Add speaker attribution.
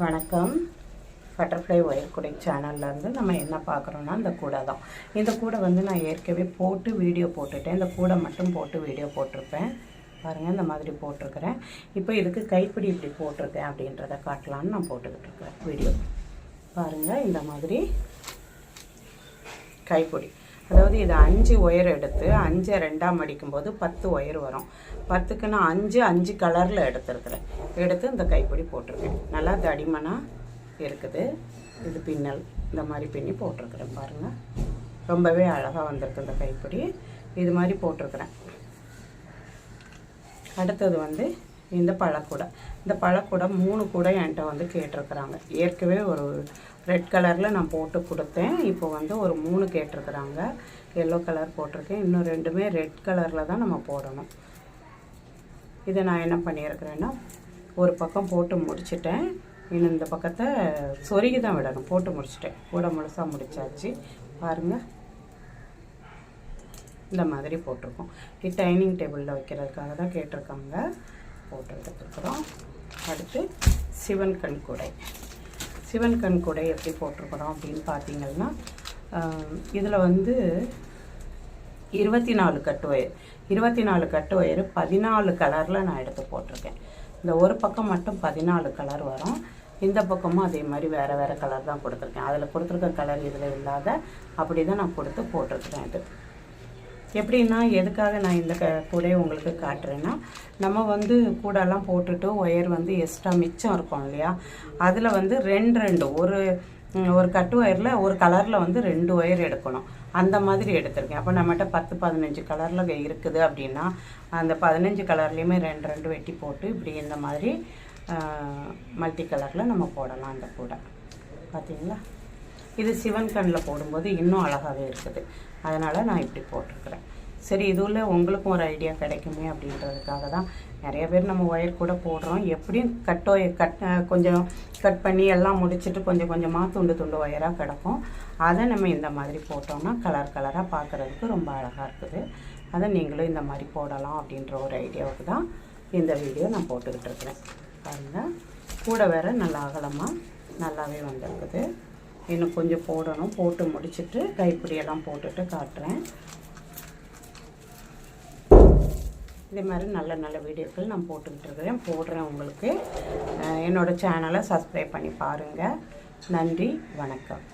Speaker 1: வணக்கம். Butterfly wire கூடை சேனல்லேருந்து நம்ம என்ன பார்க்குறோன்னா இந்த கூடை தான். இந்த கூடை வந்து நான் ஏற்கனவே போட்டு வீடியோ போட்டுட்டேன். இந்த கூடை மட்டும் போட்டு வீடியோ போட்டிருப்பேன். பாருங்கள், இந்த மாதிரி போட்டிருக்கிறேன். இப்போ இதுக்கு கைப்பிடி இப்படி போட்டிருக்கேன் அப்படின்றத காட்டலான்னு நான் போட்டுக்கிட்டு இருக்கிறேன் வீடியோ. பாருங்கள், இந்த மாதிரி கைப்பிடி, அதாவது இது 5 ஒயர் எடுத்து 5 2ஆக மடிக்கும்போது 10 ஒயர் வரும். 10க்கு நான் 5 கலரில் எடுத்து இந்த கைப்பிடி போட்டிருக்கேன். நல்லா தடிமனாக இருக்குது. இது பின்னல் இந்த மாதிரி பின்னி போட்டிருக்கிறேன். பாருங்கள், ரொம்பவே அழகாக வந்திருக்கு இந்த கைப்பிடி. இது மாதிரி போட்டிருக்கிறேன். அடுத்தது வந்து இந்த பழக்கூடை. இந்த பழக்கூடை 3 கூடை என்கிட்ட வந்து கேட்டிருக்கிறாங்க. ஏற்கனவே ஒரு ரெட் கலரில் நான் போட்டு கொடுத்தேன். இப்போ வந்து ஒரு 3 கேட்டிருக்கிறாங்க. எல்லோ கலர் போட்டிருக்கேன். இன்னும் 2மே ரெட் கலரில் தான் நம்ம போடணும். இதை நான் என்ன பண்ணியிருக்கிறேன்னா, ஒரு பக்கம் போட்டு முடிச்சிட்டேன். இன்னும் இந்த பக்கத்தை சொருகி தான் விடணும். போட்டு முடிச்சிட்டேன். கூட முழுசாக முடிச்சாச்சு. பாருங்கள், இந்த மாதிரி போட்டிருக்கோம். இது டைனிங் டேபிளில் வைக்கிறதுக்காக தான் கேட்டிருக்காங்க. போட்டு எடுத்துருக்குறோம். அடுத்து சிவன் கண் கூடை. சிவன் கண் கூடை எப்படி போட்டிருக்கிறோம் அப்படின்னு பார்த்தீங்கன்னா, இதில் வந்து 24 கட்டு ஒயர் 24 கட்டு ஒயர் 14 கலரில் நான் எடுத்து போட்டிருக்கேன். இந்த ஒரு பக்கம் மட்டும் 14 கலர் வரும். இந்த பக்கமும் அதே மாதிரி வேறு வேறு கலர் தான் கொடுத்துருக்கேன். அதில் கொடுத்துருக்க கலர் இதில் இல்லாத அப்படி தான் நான் கொடுத்து போட்டிருக்கிறேன். இது எப்படின்னா, எதுக்காக நான் இந்த கூடையை உங்களுக்கு காட்டுறேன்னா, நம்ம வந்து கூடெல்லாம் போட்டுட்டு ஒயர் வந்து எக்ஸ்ட்ரா மிச்சம் இருக்கும் இல்லையா, அதில் வந்து 2 ஒரு கட்டு ஒயரில் ஒரு கலரில் வந்து 2 ஒயர் எடுக்கணும். அந்த மாதிரி எடுத்திருக்கேன். அப்போ நம்மகிட்ட 10-15 கலரில் இருக்குது அப்படின்னா, அந்த 15 கலர்லேயுமே 2 வெட்டி போட்டு இப்படி இந்த மாதிரி மல்டி கலரில் நம்ம போடலாம். அந்த கூடை பார்த்தீங்களா, இது சிவன் கண்ணில் போடும்போது இன்னும் அழகாகவே இருக்குது. அதனால் நான் இப்படி போட்டிருக்கிறேன். சரி, இதுவில் உங்களுக்கும் ஒரு ஐடியா கிடைக்குமே அப்படின்றதுக்காக தான். நிறைய பேர் நம்ம ஒயர் கூட போடுறோம். எப்படியும் கொஞ்சம் கட் பண்ணி எல்லாம் முடிச்சுட்டு கொஞ்சம் கொஞ்சமாக துண்டு ஒயராக கிடக்கும். அதை நம்ம இந்த மாதிரி போட்டோம்னா கலராக பார்க்குறதுக்கு ரொம்ப அழகாக இருக்குது. அதை நீங்களும் இந்த மாதிரி போடலாம் அப்படின்ற ஒரு ஐடியாவுக்கு தான் இந்த வீடியோ நான் போட்டுக்கிட்டு இருக்கிறேன். பாருங்கள், கூட வேறு நல்லா அகலமாக நல்லாவே வந்திருக்குது. இன்னும் கொஞ்சம் போடணும். போட்டு முடிச்சுட்டு கைப்பிடியெல்லாம் போட்டுட்டு காட்டுறேன். இதே மாதிரி நல்ல வீடியோக்கள் நான் போட்டுக்கிட்டு போடுறேன். உங்களுக்கு என்னோடய சேனலை சப்ஸ்கிரைப் பண்ணி பாருங்கள். நன்றி, வணக்கம்.